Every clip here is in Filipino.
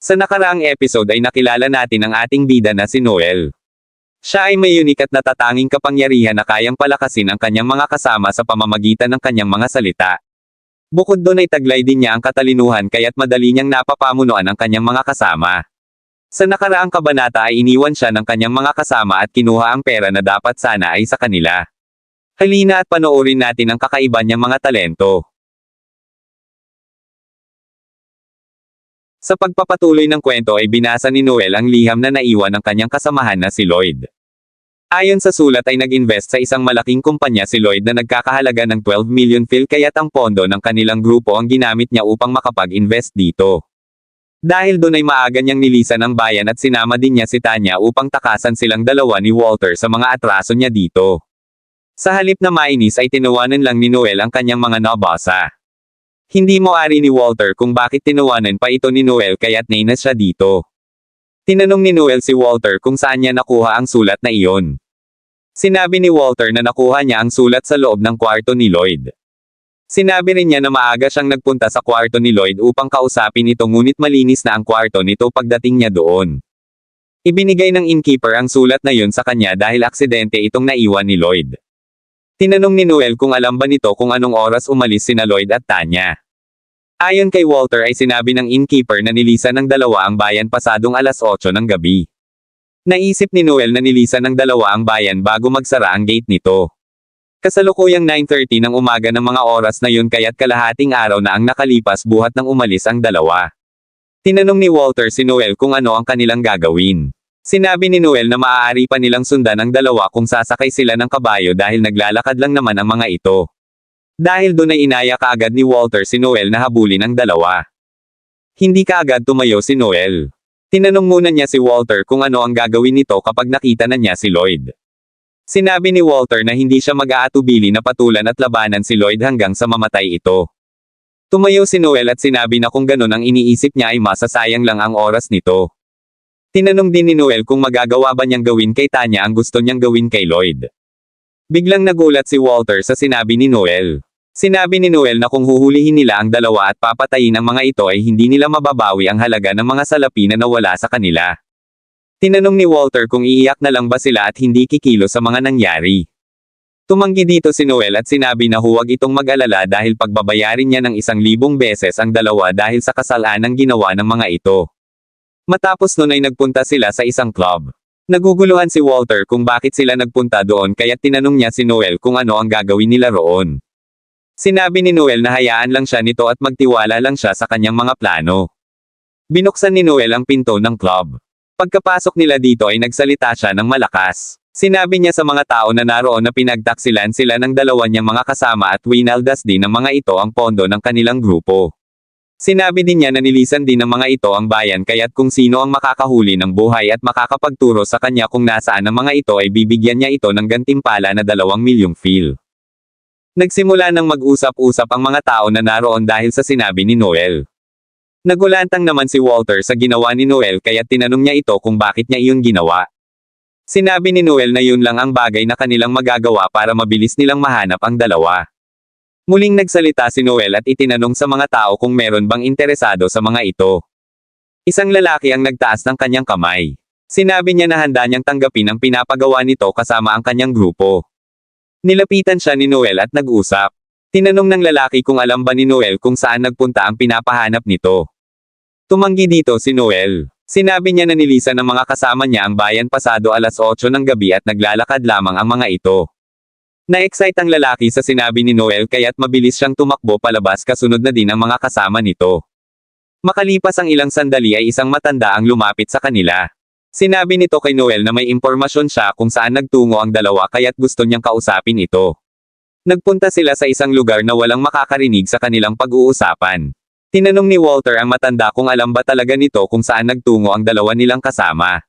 Sa nakaraang episode ay nakilala natin ang ating bida na si Noel. Siya ay may unique at natatanging kapangyarihan na kayang palakasin ang kanyang mga kasama sa pamamagitan ng kanyang mga salita. Bukod doon ay taglay din niya ang katalinuhan kaya't madali niyang napapamunuan ang kanyang mga kasama. Sa nakaraang kabanata ay iniwan siya ng kanyang mga kasama at kinuha ang pera na dapat sana ay sa kanila. Halina at panoorin natin ang kakaiba niyang mga talento. Sa pagpapatuloy ng kwento ay binasa ni Noel ang liham na naiwan ng kanyang kasamahan na si Lloyd. Ayon sa sulat ay nag-invest sa isang malaking kumpanya si Lloyd na nagkakahalaga ng 12 million phil kaya't ang pondo ng kanilang grupo ang ginamit niya upang makapag-invest dito. Dahil doon ay maaga niyang nilisan ang bayan at sinama din niya si Tanya upang takasan silang dalawa ni Walter sa mga atraso niya dito. Sa halip na mainis ay tinawanan lang ni Noel ang kanyang mga nabasa. Hindi moari ni Walter kung bakit tinawanan pa ito ni Noel kaya't nainis siya dito. Tinanong ni Noel si Walter kung saan niya nakuha ang sulat na iyon. Sinabi ni Walter na nakuha niya ang sulat sa loob ng kwarto ni Lloyd. Sinabi rin niya na maaga siyang nagpunta sa kwarto ni Lloyd upang kausapin ito ngunit malinis na ang kwarto nito pagdating niya doon. Ibinigay ng innkeeper ang sulat na yun sa kanya dahil aksidente itong naiwan ni Lloyd. Tinanong ni Noel kung alam ba nito kung anong oras umalis sina Lloyd at Tanya. Ayon kay Walter ay sinabi ng innkeeper na nilisan ng dalawa ang bayan pasadong alas 8 ng gabi. Naisip ni Noel na nilisan ng dalawa ang bayan bago magsara ang gate nito. Kasalukuyang 9:30 ng umaga ng mga oras na yun kaya't kalahating araw na ang nakalipas buhat nang umalis ang dalawa. Tinanong ni Walter si Noel kung ano ang kanilang gagawin. Sinabi ni Noel na maaari pa nilang sundan ang dalawa kung sasakay sila ng kabayo dahil naglalakad lang naman ang mga ito. Dahil doon ay inaya kaagad ni Walter si Noel na habulin ang dalawa. Hindi kaagad tumayo si Noel. Tinanong muna niya si Walter kung ano ang gagawin nito kapag nakita na niya si Lloyd. Sinabi ni Walter na hindi siya mag-aatubili na patulan at labanan si Lloyd hanggang sa mamatay ito. Tumayo si Noel at sinabi na kung ganun ang iniisip niya ay masasayang lang ang oras nito. Tinanong din ni Noel kung magagawa ba niyang gawin kay Tanya ang gusto niyang gawin kay Lloyd. Biglang nagulat si Walter sa sinabi ni Noel. Sinabi ni Noel na kung huhulihin nila ang dalawa at papatayin ang mga ito ay hindi nila mababawi ang halaga ng mga salapi na nawala sa kanila. Tinanong ni Walter kung iiyak na lang ba sila at hindi kikilo sa mga nangyari. Tumanggi dito si Noel at sinabi na huwag itong mag-alala dahil pagbabayarin niya ng 1,000 beses ang dalawa dahil sa kasalanang ginawa ng mga ito. Matapos nun ay nagpunta sila sa isang club. Naguguluhan si Walter kung bakit sila nagpunta doon kaya't tinanong niya si Noel kung ano ang gagawin nila roon. Sinabi ni Noel na hayaan lang siya nito at magtiwala lang siya sa kanyang mga plano. Binuksan ni Noel ang pinto ng club. Pagkapasok nila dito ay nagsalita siya ng malakas. Sinabi niya sa mga tao na naroon na pinagtaksilan sila ng dalawa niyang mga kasama at winaldas din ng mga ito ang pondo ng kanilang grupo. Sinabi din niya na nilisan din ng mga ito ang bayan kaya't kung sino ang makakahuli ng buhay at makakapagturo sa kanya kung nasaan ang mga ito ay bibigyan niya ito ng gantimpala na 2 milyong phil. Nagsimula ng mag-usap-usap ang mga tao na naroon dahil sa sinabi ni Noel. Nagulantang naman si Walter sa ginawa ni Noel kaya't tinanong niya ito kung bakit niya iyon ginawa. Sinabi ni Noel na yun lang ang bagay na kanilang magagawa para mabilis nilang mahanap ang dalawa. Muling nagsalita si Noel at itinanong sa mga tao kung meron bang interesado sa mga ito. Isang lalaki ang nagtaas ng kanyang kamay. Sinabi niya na handa niyang tanggapin ang pinapagawa nito kasama ang kanyang grupo. Nilapitan siya ni Noel at nag-usap. Tinanong ng lalaki kung alam ba ni Noel kung saan nagpunta ang pinapahanap nito. Tumanggi dito si Noel. Sinabi niya na nilisan ng mga kasama niya ang bayan pasado alas 8 ng gabi at naglalakad lamang ang mga ito. Na-excite ang lalaki sa sinabi ni Noel kaya't mabilis siyang tumakbo palabas kasunod na din ang mga kasama nito. Makalipas ang ilang sandali ay isang matanda ang lumapit sa kanila. Sinabi nito kay Noel na may impormasyon siya kung saan nagtungo ang dalawa kaya't gusto niyang kausapin ito. Nagpunta sila sa isang lugar na walang makakarinig sa kanilang pag-uusapan. Tinanong ni Walter ang matanda kung alam ba talaga nito kung saan nagtungo ang dalawa nilang kasama.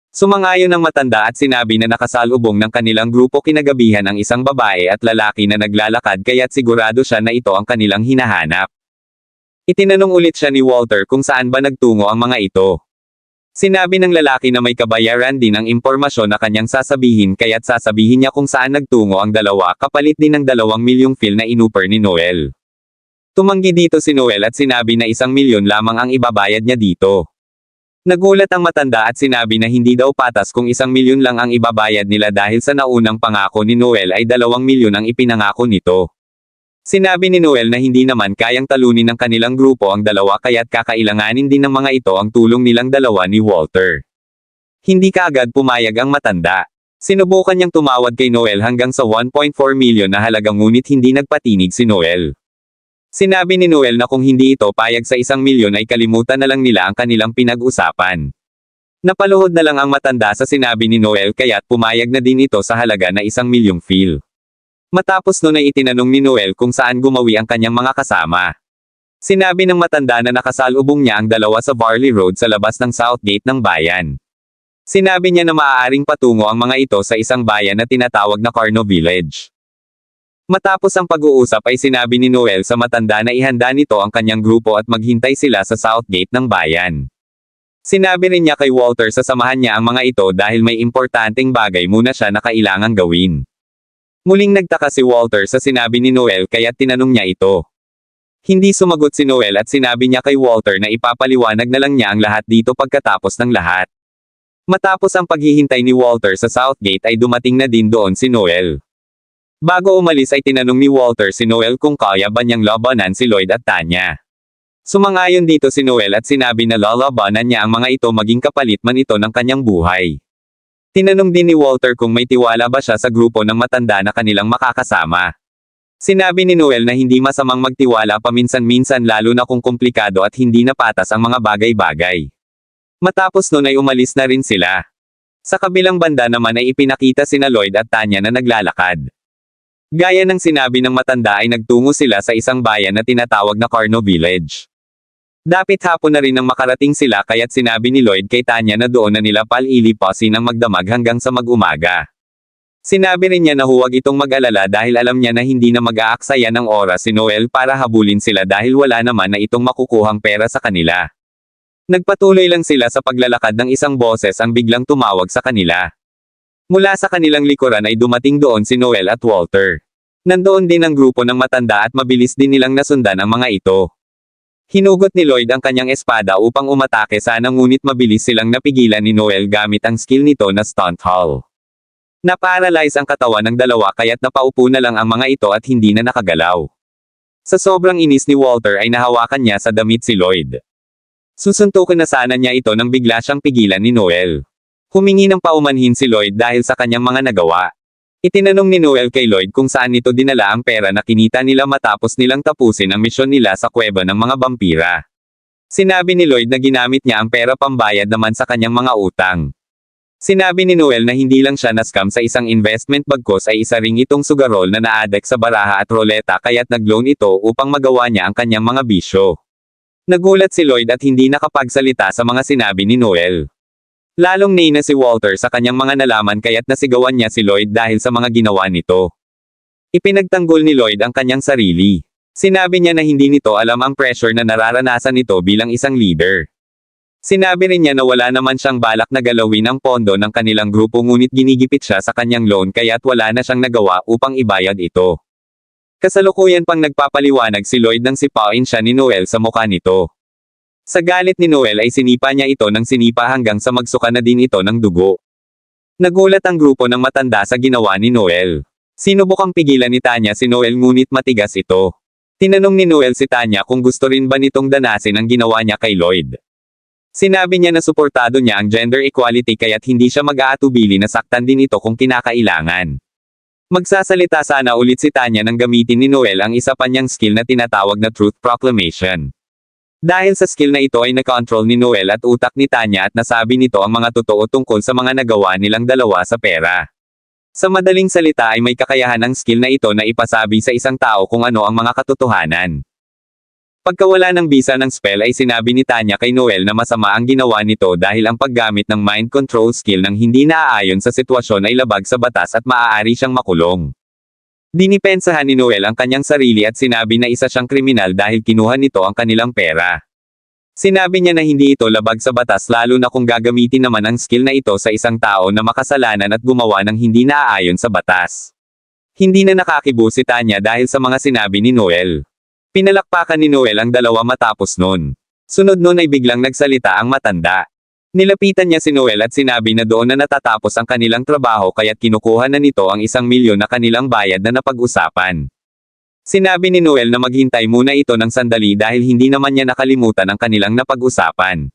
Sumang-ayon ang matanda at sinabi na nakasalubong ng kanilang grupo kinagabihan ang isang babae at lalaki na naglalakad kaya't sigurado siya na ito ang kanilang hinahanap. Itinanong ulit siya ni Walter kung saan ba nagtungo ang mga ito. Sinabi ng lalaki na may kabayaran din ang impormasyon na kanyang sasabihin kaya't sasabihin niya kung saan nagtungo ang dalawa kapalit din ng 2 milyong phil na inuper ni Noel. Tumanggi dito si Noel at sinabi na 1 milyon lamang ang ibabayad niya dito. Nagulat ang matanda at sinabi na hindi daw patas kung 1 milyon lang ang ibabayad nila dahil sa naunang pangako ni Noel ay 2 milyon ang ipinangako nito. Sinabi ni Noel na hindi naman kayang talunin ng kanilang grupo ang dalawa kaya't kakailanganin din ng mga ito ang tulong nilang dalawa ni Walter. Hindi kaagad pumayag ang matanda. Sinubukan niyang tumawad kay Noel hanggang sa 1.4 milyon na halaga ngunit hindi nagpatinig si Noel. Sinabi ni Noel na kung hindi ito payag sa 1 milyon ay kalimutan na lang nila ang kanilang pinag-usapan. Napaluhod na lang ang matanda sa sinabi ni Noel kaya't pumayag na din ito sa halaga na 1 milyong fil. Matapos nun ay itinanong ni Noel kung saan gumawi ang kanyang mga kasama. Sinabi ng matanda na nakasalubong niya ang dalawa sa Varley Road sa labas ng South Gate ng bayan. Sinabi niya na maaaring patungo ang mga ito sa isang bayan na tinatawag na Carno Village. Matapos ang pag-uusap ay sinabi ni Noel sa matanda na ihanda nito ang kanyang grupo at maghintay sila sa South Gate ng bayan. Sinabi rin niya kay Walter sa samahan niya ang mga ito dahil may importanteng bagay muna siya na kailangang gawin. Muling nagtaka si Walter sa sinabi ni Noel kaya't tinanong niya ito. Hindi sumagot si Noel at sinabi niya kay Walter na ipapaliwanag na lang niya ang lahat dito pagkatapos ng lahat. Matapos ang paghihintay ni Walter sa South Gate ay dumating na din doon si Noel. Bago umalis ay tinanong ni Walter si Noel kung kaya ba niyang labanan si Lloyd at Tanya. Sumangayon dito si Noel at sinabi na lalabanan niya ang mga ito maging kapalit man ito ng kanyang buhay. Tinanong din ni Walter kung may tiwala ba siya sa grupo ng matanda na kanilang makakasama. Sinabi ni Noel na hindi masamang magtiwala paminsan-minsan lalo na kung komplikado at hindi na patas ang mga bagay-bagay. Matapos nun ay umalis na rin sila. Sa kabilang banda naman ay ipinakita sina Lloyd at Tanya na naglalakad. Gaya ng sinabi ng matanda ay nagtungo sila sa isang bayan na tinatawag na Carno Village. Dapit hapon na rin nang makarating sila kaya't sinabi ni Lloyd kay Tanya na doon na nila palilipasin ang magdamag hanggang sa mag-umaga. Sinabi rin niya na huwag itong mag-alala dahil alam niya na hindi na mag-aaksaya ng oras si Noel para habulin sila dahil wala naman na itong makukuhang pera sa kanila. Nagpatuloy lang sila sa paglalakad ng isang boses ang biglang tumawag sa kanila. Mula sa kanilang likuran ay dumating doon si Noel at Walter. Nandoon din ang grupo ng matanda at mabilis din nilang nasundan ang mga ito. Hinugot ni Lloyd ang kanyang espada upang umatake sana ngunit mabilis silang napigilan ni Noel gamit ang skill nito na stunt hall. Naparalyze ang katawan ng dalawa kaya't napaupo na lang ang mga ito at hindi na nakagalaw. Sa sobrang inis ni Walter ay nahawakan niya sa damit si Lloyd. Susuntukin na sana niya ito nang bigla siyang pigilan ni Noel. Humingi ng paumanhin si Lloyd dahil sa kanyang mga nagawa. Itinanong ni Noel kay Lloyd kung saan nito dinala ang pera na kinita nila matapos nilang tapusin ang misyon nila sa kuweba ng mga vampira. Sinabi ni Lloyd na ginamit niya ang pera pambayad naman sa kanyang mga utang. Sinabi ni Noel na hindi lang siya na-scam sa isang investment bagkos ay isa ring itong sugarol na na-addict sa baraha at roleta kaya't nag-loan ito upang magawa niya ang kanyang mga bisyo. Nagulat si Lloyd at hindi nakapagsalita sa mga sinabi ni Noel. Lalong nina si Walter sa kanyang mga nalaman kaya't nasigawan niya si Lloyd dahil sa mga ginawa nito. Ipinagtanggol ni Lloyd ang kanyang sarili. Sinabi niya na hindi nito alam ang pressure na nararanasan nito bilang isang leader. Sinabi rin niya na wala naman siyang balak na galawin ang pondo ng kanilang grupo ngunit ginigipit siya sa kanyang loan kaya't wala na siyang nagawa upang ibayad ito. Kasalukuyan pang nagpapaliwanag si Lloyd nang sipain siya ni Noel sa mukha nito. Sa galit ni Noel ay sinipa niya ito ng sinipa hanggang sa magsuka na din ito ng dugo. Nagulat ang grupo ng matanda sa ginawa ni Noel. Sinubukang pigilan ni Tanya si Noel ngunit matigas ito. Tinanong ni Noel si Tanya kung gusto rin ba nitong danasin ang ginawa niya kay Lloyd. Sinabi niya na suportado niya ang gender equality kaya't hindi siya mag-aatubili na saktan din ito kung kinakailangan. Magsasalita sana ulit si Tanya nang gamitin ni Noel ang isa pa niyang skill na tinatawag na Truth Proclamation. Dahil sa skill na ito ay nakontrol ni Noel at utak ni Tanya at nasabi nito ang mga totoo tungkol sa mga nagawa nilang dalawa sa pera. Sa madaling salita ay may kakayahan ang skill na ito na ipasabi sa isang tao kung ano ang mga katotohanan. Pagkawala ng bisa ng spell ay sinabi ni Tanya kay Noel na masama ang ginawa nito dahil ang paggamit ng mind control skill ng hindi naaayon sa sitwasyon ay labag sa batas at maaari siyang makulong. Dinipensahan ni Noel ang kanyang sarili at sinabi na isa siyang kriminal dahil kinuha nito ang kanilang pera. Sinabi niya na hindi ito labag sa batas lalo na kung gagamitin naman ang skill na ito sa isang tao na makasalanan at gumawa ng hindi naaayon sa batas. Hindi na nakakibo si Tanya dahil sa mga sinabi ni Noel. Pinalakpakan ni Noel ang dalawa matapos nun. Sunod nun ay biglang nagsalita ang matanda. Nilapitan niya si Noel at sinabi na doon na natatapos ang kanilang trabaho kaya't kinukuha na nito ang 1 milyon na kanilang bayad na napag-usapan. Sinabi ni Noel na maghintay muna ito ng sandali dahil hindi naman niya nakalimutan ang kanilang napag-usapan.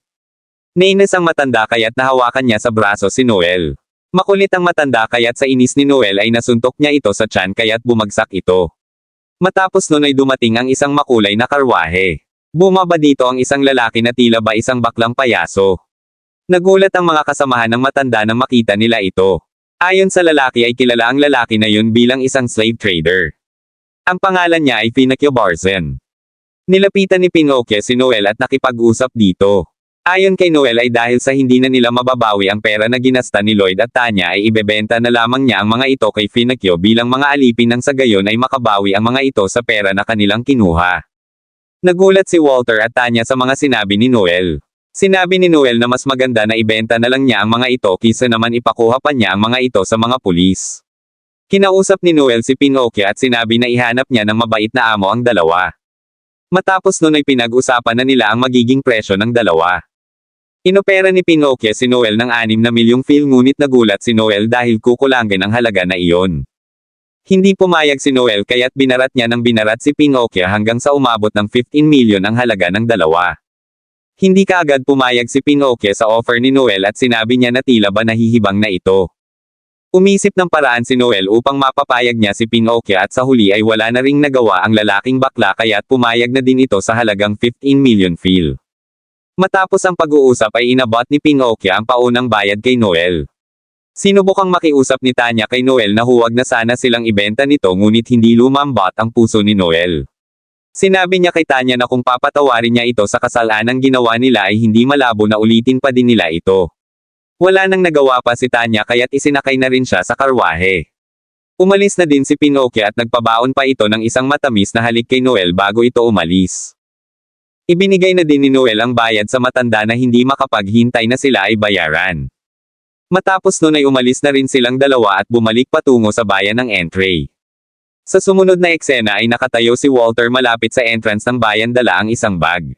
Nainis ang matanda kaya't nahawakan niya sa braso si Noel. Makulit ang matanda kaya't sa inis ni Noel ay nasuntok niya ito sa tiyan kaya't bumagsak ito. Matapos nun ay dumating ang isang makulay na karwahe. Bumaba dito ang isang lalaki na tila ba isang baklang payaso. Nagulat ang mga kasamahan ng matanda nang makita nila ito. Ayon sa lalaki ay kilala ang lalaki na yun bilang isang slave trader. Ang pangalan niya ay Pinocchio Barzen. Nilapitan ni Pinocchio si Noel at nakipag-usap dito. Ayon kay Noel ay dahil sa hindi na nila mababawi ang pera na ginasta ni Lloyd at Tanya ay ibebenta na lamang niya ang mga ito kay Pinocchio bilang mga alipin nang sa gayon ay makabawi ang mga ito sa pera na kanilang kinuha. Nagulat si Walter at Tanya sa mga sinabi ni Noel. Sinabi ni Noel na mas maganda na ibenta na lang niya ang mga ito kaysa naman ipakuha pa niya ang mga ito sa mga pulis. Kinausap ni Noel si Pinocchio at sinabi na ihanap niya ng mabait na amo ang dalawa. Matapos nun ay pinag-usapan na nila ang magiging presyo ng dalawa. Inopera ni Pinocchio si Noel ng 6 na milyong fil ngunit nagulat si Noel dahil kukulangin ang halaga na iyon. Hindi pumayag si Noel kaya't binarat niya ng binarat si Pinocchio hanggang sa umabot ng 15 milyon ang halaga ng dalawa. Hindi kaagad pumayag si Pinocchio sa offer ni Noel at sinabi niya na tila ba nahihibang na ito. Umisip ng paraan si Noel upang mapapayag niya si Pinocchio at sa huli ay wala na ring nagawa ang lalaking bakla kaya't pumayag na din ito sa halagang 15 milyon fil. Matapos ang pag-uusap ay inabot ni Pinocchio ang paunang bayad kay Noel. Sinubukang makiusap ni Tanya kay Noel na huwag na sana silang ibenta nito ngunit hindi lumambot ang puso ni Noel. Sinabi niya kay Tanya na kung papatawarin niya ito sa kasalanang ginawa nila ay hindi malabo na ulitin pa din nila ito. Wala nang nagawa pa si Tanya kaya't isinakay na rin siya sa karwahe. Umalis na din si Pinocchio at nagpabaon pa ito ng isang matamis na halik kay Noel bago ito umalis. Ibinigay na din ni Noel ang bayad sa matanda na hindi makapaghintay na sila ay bayaran. Matapos nun ay umalis na rin silang dalawa at bumalik patungo sa bayan ng Entray. Sa sumunod na eksena ay nakatayo si Walter malapit sa entrance ng bayan dala ang isang bag.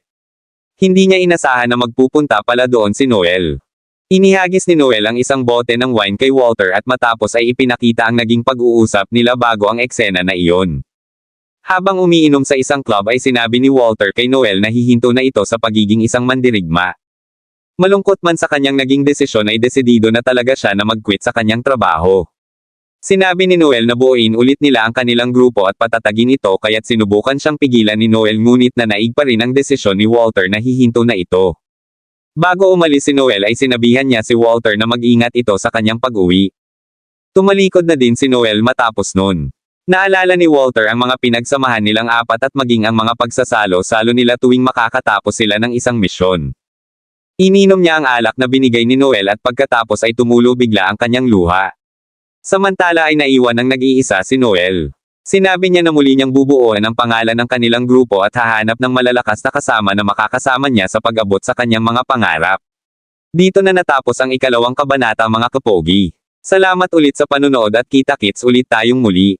Hindi niya inasahan na magpupunta pala doon si Noel. Inihagis ni Noel ang isang bote ng wine kay Walter at matapos ay ipinakita ang naging pag-uusap nila bago ang eksena na iyon. Habang umiinom sa isang club ay sinabi ni Walter kay Noel na hihinto na ito sa pagiging isang mandirigma. Malungkot man sa kanyang naging desisyon ay desidido na talaga siya na mag-quit sa kanyang trabaho. Sinabi ni Noel na buuin ulit nila ang kanilang grupo at patatagin ito kaya't sinubukan siyang pigilan ni Noel ngunit nanaig pa rin ang desisyon ni Walter na hihinto na ito. Bago umalis si Noel ay sinabihan niya si Walter na mag-ingat ito sa kanyang pag-uwi. Tumalikod na din si Noel matapos nun. Naalala ni Walter ang mga pinagsamahan nilang apat at maging ang mga pagsasalo-salo nila tuwing makakatapos sila ng isang misyon. Ininom niya ang alak na binigay ni Noel at pagkatapos ay tumulo bigla ang kanyang luha. Samantala ay naiwan ng nag-iisa si Noel. Sinabi niya na muli niyang bubuuan ang pangalan ng kanilang grupo at hahanap ng malalakas na kasama na makakasama niya sa pag-abot sa kanyang mga pangarap. Dito na natapos ang ikalawang kabanata mga kapogi. Salamat ulit sa panunood at kita-kits ulit tayong muli.